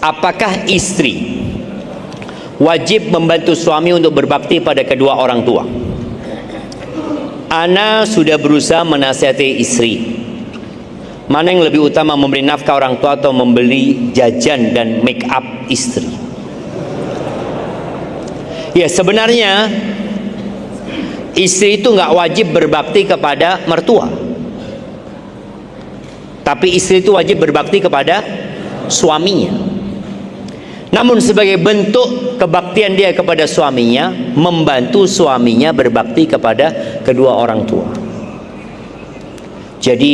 apakah istri wajib membantu suami untuk berbakti pada kedua orang tua? Ana sudah berusaha menasihati istri, mana yang lebih utama, memberi nafkah orang tua atau membeli jajan dan make up istri? Ya, sebenarnya istri itu nggak wajib berbakti kepada mertua, tapi istri itu wajib berbakti kepada suaminya. Namun sebagai bentuk kebaktian dia kepada suaminya, membantu suaminya berbakti kepada kedua orang tua. Jadi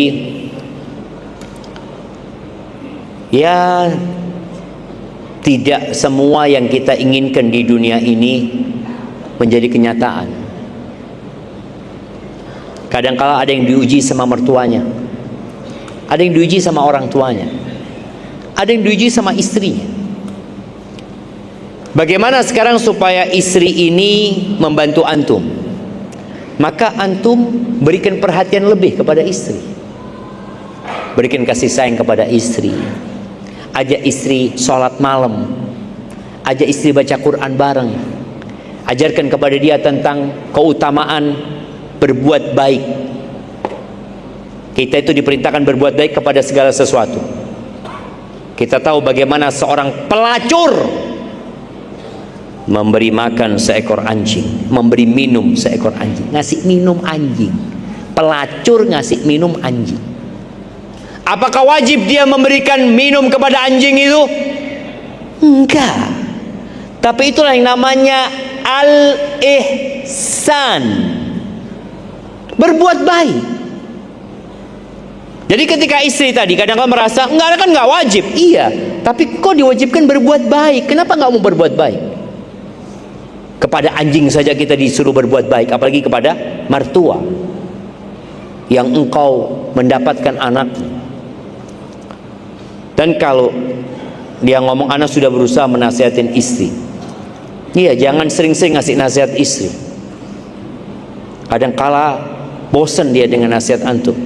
ya, tidak semua yang kita inginkan di dunia ini menjadi kenyataan. Kadang-kala ada yang diuji sama mertuanya, ada yang diuji sama orang tuanya, ada yang diuji sama istrinya. Bagaimana sekarang supaya istri ini membantu antum? Maka antum berikan perhatian lebih kepada istri, berikan kasih sayang kepada istri, ajak istri sholat malam, ajak istri baca Quran bareng, ajarkan kepada dia tentang keutamaan berbuat baik. Kita itu diperintahkan berbuat baik kepada segala sesuatu. Kita tahu bagaimana seorang pelacur memberi makan seekor anjing, memberi minum seekor anjing, ngasih minum anjing. Pelacur ngasih minum anjing. Apakah wajib dia memberikan minum kepada anjing itu? Enggak. Tapi itulah yang namanya al-ihsan, berbuat baik. Jadi ketika istri tadi kadang-kadang merasa enggak, kan enggak wajib. Iya, tapi kok diwajibkan berbuat baik? Kenapa enggak mau berbuat baik? Kepada anjing saja kita disuruh berbuat baik, apalagi kepada mertua yang engkau mendapatkan anak. Dan kalau dia ngomong, anak sudah berusaha menasihatin istri. Iya, jangan sering-sering ngasih nasihat istri. Kadang-kala bosan dia dengan nasihat antum.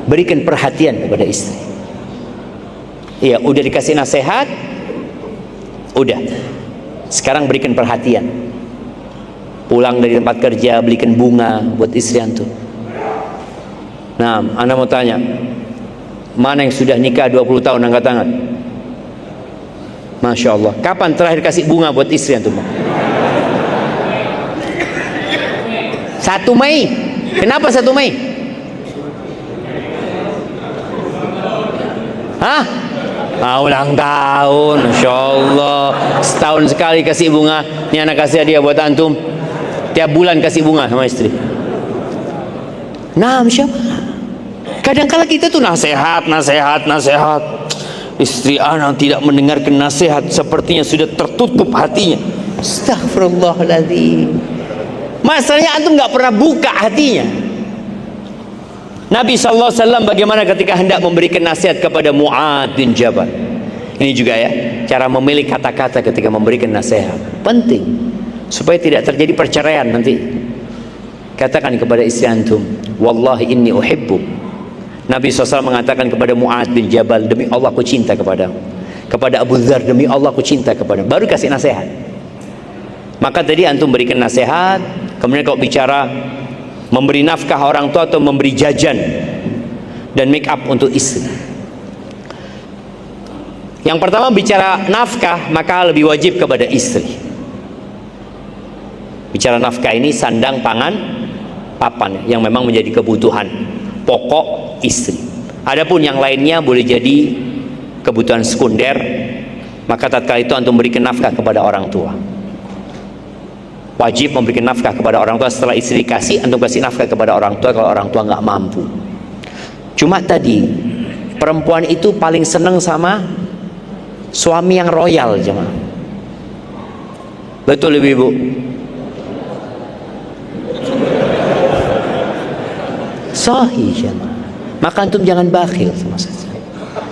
Berikan perhatian kepada istri. Iya, udah dikasih nasihat, udah. Sekarang berikan perhatian. Pulang dari tempat kerja, belikan bunga buat istri antum. Nah, anda mau tanya, mana yang sudah nikah 20 tahun, angkat tangan. Masya Allah. Kapan terakhir kasih bunga buat istri antum? 1 Mei. Kenapa 1 Mei? Hah? Ulang tahun, Masya Allah. Setahun sekali kasih bunga. Ini anak kasih hadiah buat antum. Tiap bulan kasih bunga sama istri. Nah, siapa? Kadang-kala kita tuh nasihat. Istri anak tidak mendengarkan nasihat, sepertinya sudah tertutup hatinya. Astaghfirullahaladzim. Masalahnya antum nggak pernah buka hatinya. Nabi SAW bagaimana ketika hendak memberikan nasihat kepada Mu'adz bin Jabal. Ini juga ya, cara memilih kata-kata ketika memberikan nasihat penting, supaya tidak terjadi perceraian nanti. Katakan kepada istri antum, wallahi inni uhibbu. Nabi SAW mengatakan kepada Mu'adz bin Jabal, demi Allah aku cinta kepadamu. Kepada Abu Dzar, demi Allah aku cinta kepadamu. Baru kasih nasihat. Maka tadi antum berikan nasihat, kemudian kalau bicara memberi nafkah orang tua atau memberi jajan dan make up untuk istri. Yang pertama bicara nafkah, maka lebih wajib kepada istri. Bicara nafkah ini sandang, pangan, papan yang memang menjadi kebutuhan pokok istri. Adapun yang lainnya boleh jadi kebutuhan sekunder, maka tatkala itu antum memberikan nafkah kepada orang tua. Wajib memberikan nafkah kepada orang tua. Setelah istri kasih, antum kasih nafkah kepada orang tua kalau orang tua nggak mampu. Cuma tadi perempuan itu paling seneng sama suami yang royal, jemaah. Betul ibu? Sahih, jemaah. Maka antum jangan bakhil sama saya.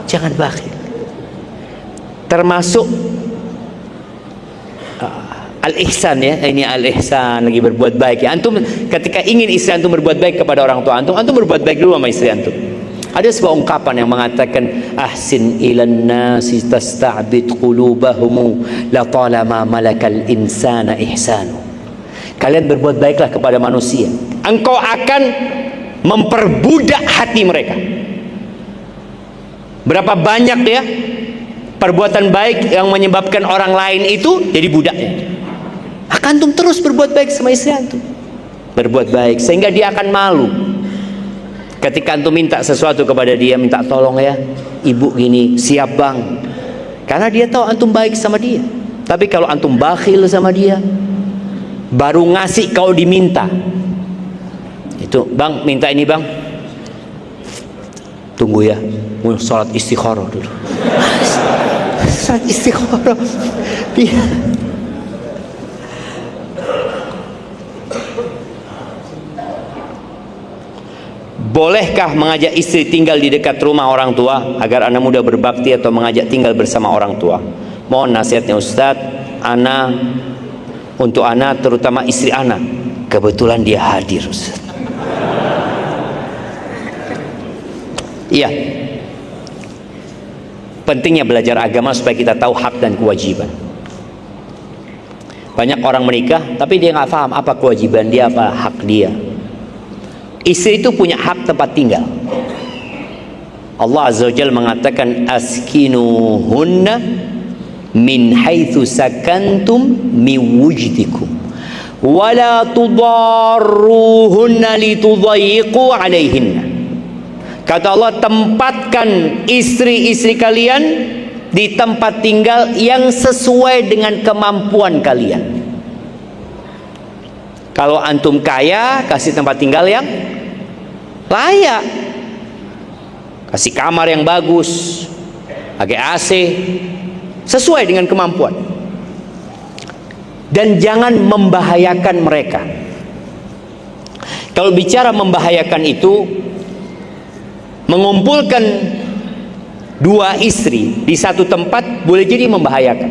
Jangan bakhil. Termasuk al-ihsan ya, ini al-ihsan, lagi berbuat baik ya. Antum ketika ingin istri antum berbuat baik kepada orang tua antum, antum berbuat baik dulu sama istri antum. Ada sebuah ungkapan yang mengatakan, ahsin ilan nasi tasta'bid qulubahum la talama malakal insana ihsanu. Kalian berbuat baiklah kepada manusia, engkau akan memperbudak hati mereka. Berapa banyak ya perbuatan baik yang menyebabkan orang lain itu jadi budaknya. Antum terus berbuat baik sama istri antum, berbuat baik sehingga dia akan malu. Ketika antum minta sesuatu kepada dia, minta tolong ya ibu gini, siap bang, karena dia tahu antum baik sama dia. Tapi kalau antum bakhil sama dia, baru ngasih kalau diminta, itu bang minta ini bang, tunggu ya, mau sholat istikharah dulu. Sholat istikharah dia. Bolehkah mengajak istri tinggal di dekat rumah orang tua agar anak muda berbakti, atau mengajak tinggal bersama orang tua? Mohon nasihatnya Ustadz. Untuk anak, terutama istri anak. Kebetulan dia hadir Ustadz. Iya, pentingnya belajar agama supaya kita tahu hak dan kewajiban. Banyak orang menikah tapi dia nggak paham apa kewajiban dia, apa hak dia. Istri itu punya hak tempat tinggal. Allah Azza wa Jalla mengatakan, askinuhunna min haitsu sakantum min wujdikum wala tudarruhunna litudayyiqu alaihinna. Kata Allah, tempatkan istri-istri kalian di tempat tinggal yang sesuai dengan kemampuan kalian. Kalau antum kaya, kasih tempat tinggal yang layak, kasih kamar yang bagus, pakai AC, sesuai dengan kemampuan. Dan jangan membahayakan mereka. Kalau bicara membahayakan itu, mengumpulkan dua istri di satu tempat boleh jadi membahayakan.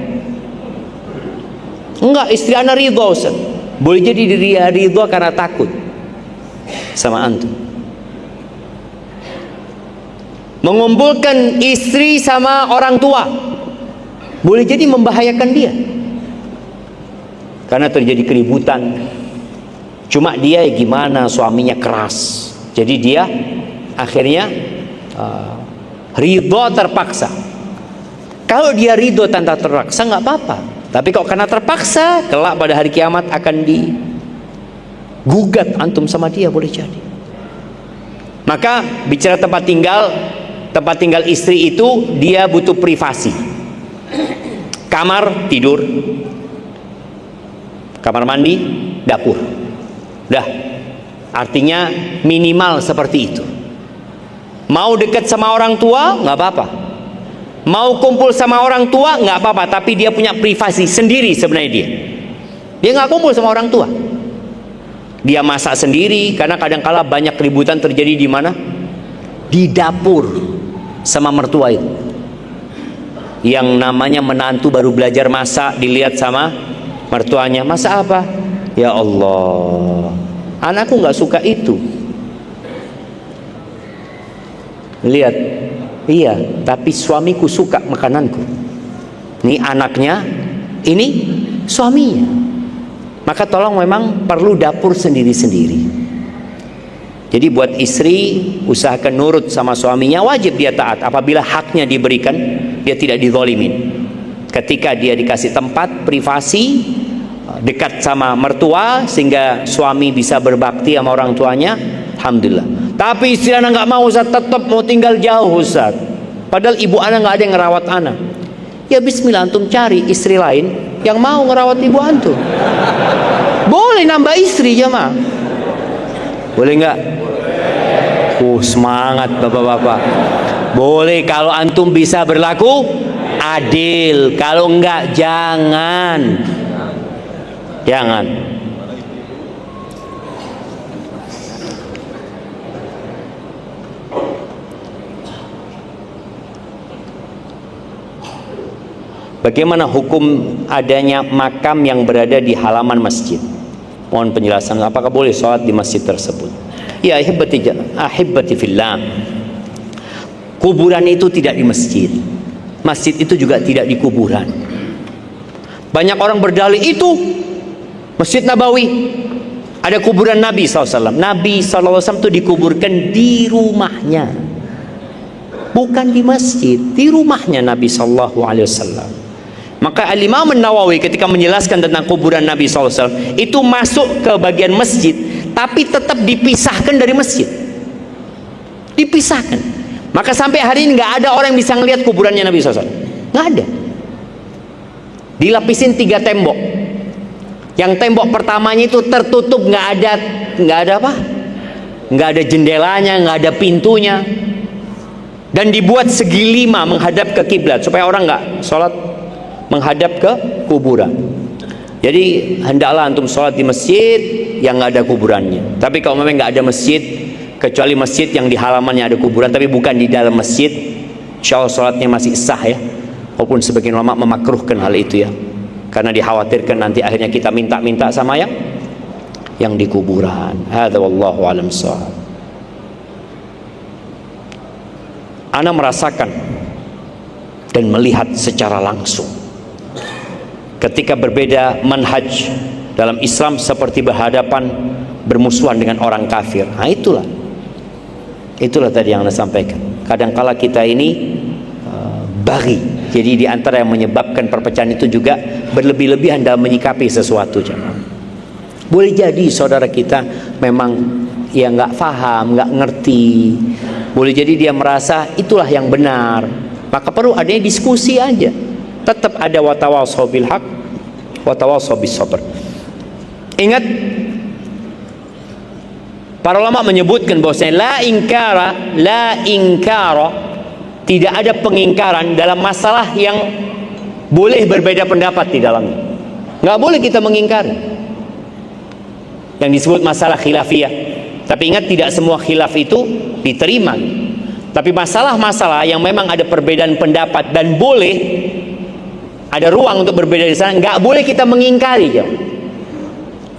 Enggak, istri anak ridho Ustaz. Boleh jadi dia ridho karena takut sama antum. Mengumpulkan istri sama orang tua boleh jadi membahayakan dia, karena terjadi keributan. Cuma dia gimana, suaminya keras, jadi dia akhirnya ridho terpaksa. Kalau dia ridho tanpa terpaksa nggak apa-apa, tapi kalau karena terpaksa, kelak pada hari kiamat akan digugat antum sama dia, boleh jadi. Maka bicara tempat tinggal istri itu, dia butuh privasi. Kamar tidur, kamar mandi, dapur, dah. Artinya minimal seperti itu. Mau dekat sama orang tua nggak apa-apa, mau kumpul sama orang tua nggak apa-apa, tapi dia punya privasi sendiri. Sebenarnya dia nggak kumpul sama orang tua, dia masak sendiri, karena kadang-kala banyak keributan terjadi di mana? Di dapur sama mertua itu. Yang namanya menantu baru belajar masak, dilihat sama mertuanya, masak apa? Ya Allah, anakku nggak suka itu. Lihat, iya, tapi suamiku suka makananku. Ini anaknya, ini suaminya. Maka tolong, memang perlu dapur sendiri-sendiri. Jadi buat istri, usahakan nurut sama suaminya, wajib dia taat. Apabila haknya diberikan, dia tidak dizalimin. Ketika dia dikasih tempat privasi, dekat sama mertua, sehingga suami bisa berbakti sama orang tuanya, alhamdulillah. Tapi istri anak nggak mau Ustaz, tetap mau tinggal jauh Ustaz. Padahal ibu anak nggak ada yang ngerawat anak. Ya bismillah, antum cari istri lain yang mau ngerawat ibu antum. Boleh nambah istri jemaah. Boleh nggak? Semangat bapak-bapak. Boleh kalau antum bisa berlaku adil. Kalau enggak, jangan. Jangan. Bagaimana hukum adanya makam yang berada di halaman masjid? Mohon penjelasan, apakah boleh sholat di masjid tersebut? Ya, ahibbati fillah, kuburan itu tidak di masjid, masjid itu juga tidak di kuburan. Banyak orang berdalih itu Masjid Nabawi ada kuburan Nabi SAW. Nabi SAW itu dikuburkan di rumahnya, bukan di masjid, di rumahnya Nabi SAW. Maka Al-Imam Nawawi ketika menjelaskan tentang kuburan Nabi SAW itu masuk ke bagian masjid, tapi tetap dipisahkan dari masjid, dipisahkan. Maka sampai hari ini nggak ada orang yang bisa ngelihat kuburannya Nabi SAW, nggak ada. Dilapisin 3 tembok. Yang tembok pertamanya itu tertutup, nggak ada apa? Nggak ada jendelanya, nggak ada pintunya, dan dibuat segi 5 menghadap ke kiblat supaya orang nggak sholat menghadap ke kuburan. Jadi hendaklah antum sholat di masjid yang nggak ada kuburannya. Tapi kalau memang nggak ada masjid, kecuali masjid yang di halamannya ada kuburan tapi bukan di dalam masjid, insya Allah sholatnya masih sah ya. Walaupun sebagian ulama memakruhkan hal itu ya, karena dikhawatirkan nanti akhirnya kita minta-minta sama yang di kuburan. Hadza wallahu alam shawab. Ana merasakan dan melihat secara langsung ketika berbeda manhaj dalam Islam seperti berhadapan bermusuhan dengan orang kafir. Nah itulah tadi yang Anda sampaikan. Kadangkala kita ini bagi. Jadi di antara yang menyebabkan perpecahan itu juga berlebih-lebihan dalam menyikapi sesuatu. Boleh jadi saudara kita memang ya nggak paham, nggak ngerti. Boleh jadi dia merasa itulah yang benar. Maka perlu adanya diskusi aja. Tetap ada watawasau bil haq, watawasau bis sabr. Ingat, para ulama menyebutkan bahwasanya la inkara, tidak ada pengingkaran dalam masalah yang boleh berbeda pendapat di dalamnya. Nggak boleh kita mengingkari yang disebut masalah khilafiyah. Tapi ingat, tidak semua khilaf itu diterima. Tapi masalah-masalah yang memang ada perbedaan pendapat dan boleh ada ruang untuk berbeda di sana, nggak boleh kita mengingkari.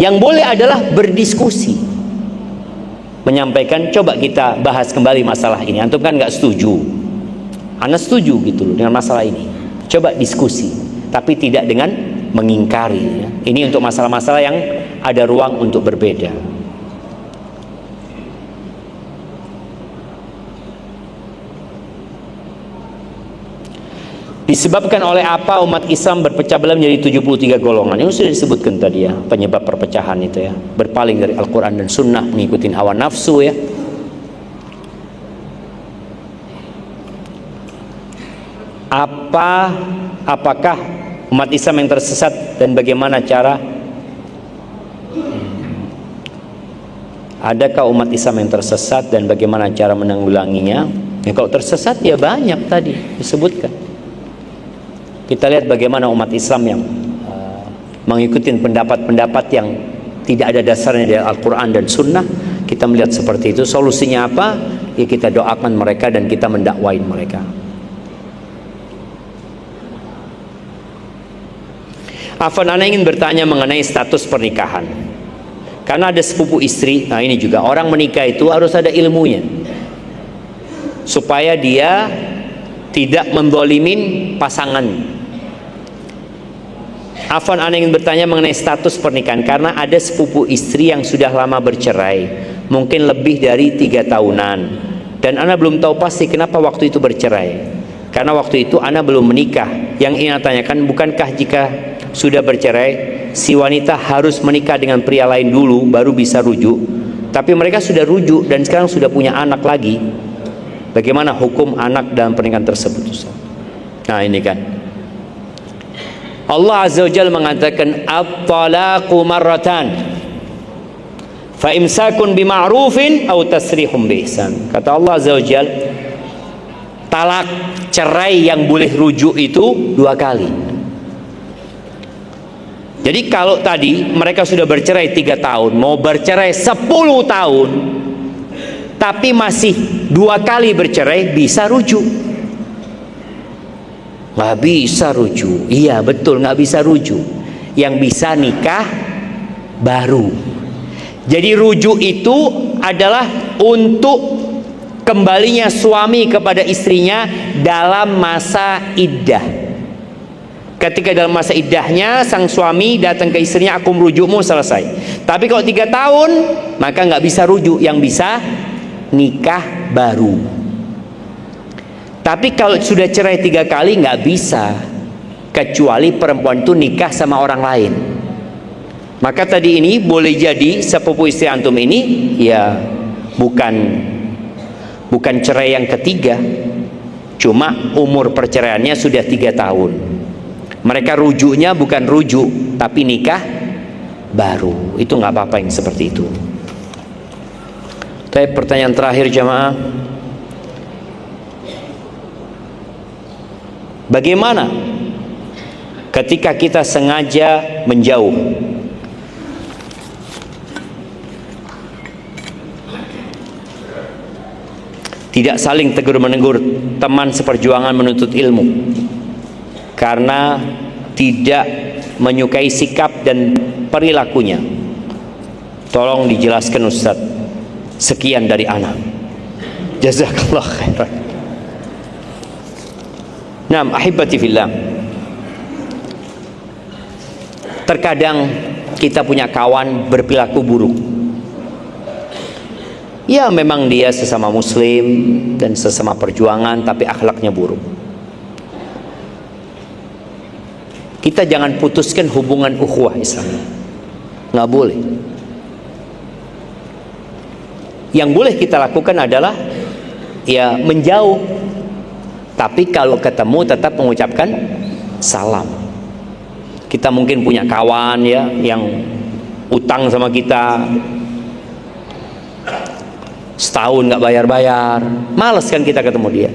Yang boleh adalah berdiskusi, menyampaikan, coba kita bahas kembali masalah ini. Antum kan nggak setuju, Anda setuju gitu loh dengan masalah ini. Coba diskusi, tapi tidak dengan mengingkari ya. Ini untuk masalah-masalah yang ada ruang untuk berbeda. Disebabkan oleh apa umat Islam berpecah belah menjadi 73 golongan? Ini sudah disebutkan tadi ya, penyebab perpecahan itu ya. Berpaling dari Al-Quran dan Sunnah, mengikuti hawa nafsu ya. Apakah umat Islam yang tersesat dan bagaimana cara? Adakah umat Islam yang tersesat dan bagaimana cara menanggulanginya? Ya, kalau tersesat ya banyak tadi disebutkan. Kita lihat bagaimana umat Islam yang mengikuti pendapat-pendapat yang tidak ada dasarnya dari Al-Quran dan Sunnah. Kita melihat seperti itu. Solusinya apa? Ya kita doakan mereka dan kita mendakwain mereka. Afwan, ana ingin bertanya mengenai status pernikahan. Karena ada sepupu istri. Nah ini juga, orang menikah itu harus ada ilmunya, supaya dia tidak menzalimin pasangan. Afwan, ana ingin bertanya mengenai status pernikahan karena ada sepupu istri yang sudah lama bercerai, mungkin lebih dari 3 tahunan, dan ana belum tahu pasti kenapa waktu itu bercerai. Karena waktu itu ana belum menikah. Yang ingin ana tanyakan, bukankah jika sudah bercerai, si wanita harus menikah dengan pria lain dulu baru bisa rujuk? Tapi mereka sudah rujuk dan sekarang sudah punya anak lagi. Bagaimana hukum anak dalam pernikahan tersebut? Nah ini kan, Allah Azza wa Jalla mengatakan at-talaqu marratan fa imsakun bima'rufin aw tasrihum biihsan. Kata Allah Azza wa Jalla, talak, cerai yang boleh rujuk itu 2 kali. Jadi kalau tadi mereka sudah bercerai 3 tahun, mau bercerai 10 tahun, tapi masih 2 kali bercerai, bisa rujuk. Nggak bisa rujuk. Iya betul, nggak bisa rujuk. Yang bisa nikah baru. Jadi rujuk itu adalah untuk kembalinya suami kepada istrinya dalam masa iddah. Ketika dalam masa iddahnya sang suami datang ke istrinya, aku merujukmu, selesai. Tapi kalau 3 tahun maka nggak bisa rujuk, yang bisa nikah baru. Tapi kalau sudah cerai 3 kali nggak bisa, kecuali perempuan itu nikah sama orang lain. Maka tadi ini boleh jadi sepupu istri antum ini ya bukan cerai yang ketiga, cuma umur perceraiannya sudah 3 tahun. Mereka rujuknya bukan rujuk tapi nikah baru. Itu nggak apa-apa yang seperti itu. Tapi pertanyaan terakhir jamaah, bagaimana ketika kita sengaja menjauh? Tidak saling tegur-menegur teman seperjuangan menuntut ilmu karena tidak menyukai sikap dan perilakunya. Tolong dijelaskan Ustaz. Sekian dari ana. Jazakallah khairan. Naam, ahibati fillah. Terkadang kita punya kawan berperilaku buruk. Ya memang dia sesama muslim dan sesama perjuangan, tapi akhlaknya buruk. Kita jangan putuskan hubungan ukhuwah Islam. Nggak boleh. Yang boleh kita lakukan adalah ya menjauh. Tapi kalau ketemu tetap mengucapkan salam. Kita mungkin punya kawan ya yang utang sama kita, setahun nggak bayar-bayar, males kan kita ketemu dia.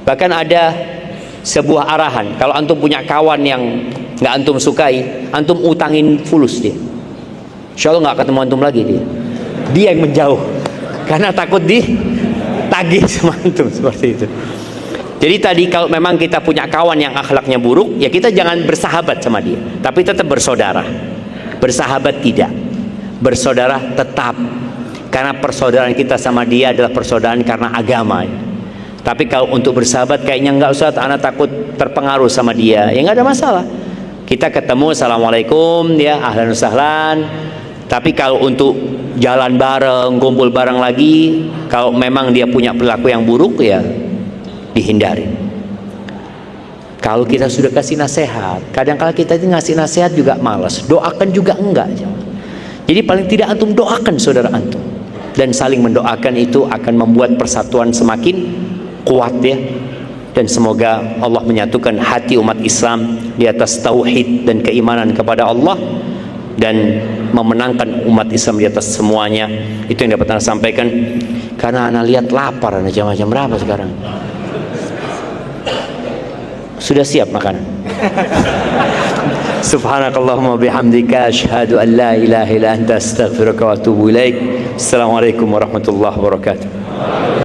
Bahkan ada sebuah arahan, kalau antum punya kawan yang nggak antum sukai, antum utangin fulus dia, insya Allah nggak ketemu antum lagi dia yang menjauh karena takut ditagih sama antum, seperti itu. Jadi tadi kalau memang kita punya kawan yang akhlaknya buruk, ya kita jangan bersahabat sama dia, tapi tetap bersaudara. Bersahabat tidak, bersaudara tetap. Karena persaudaraan kita sama dia adalah persaudaraan karena agama. Tapi kalau untuk bersahabat kayaknya enggak usah, anak takut terpengaruh sama dia, ya enggak ada masalah. Kita ketemu, assalamualaikum, ya ahlan sahlan. Tapi kalau untuk jalan bareng, kumpul bareng lagi, kalau memang dia punya perilaku yang buruk, ya dihindari. Kalau kita sudah kasih nasihat, kadang-kala kita itu ngasih nasihat juga malas, doakan juga enggak. Jadi paling tidak antum doakan saudara antum. Dan saling mendoakan itu akan membuat persatuan semakin kuat ya. Dan semoga Allah menyatukan hati umat Islam di atas tauhid dan keimanan kepada Allah, dan memenangkan umat Islam di atas semuanya. Itu yang dapat saya sampaikan. Karena anak lihat lapar, anak jam berapa sekarang? Sudah siap makanan? Subhanakallahumma bihamdika asyhadu an la ilaha illa anta astaghfiruka wa atubu ilaik. Assalamualaikum warahmatullahi wabarakatuh.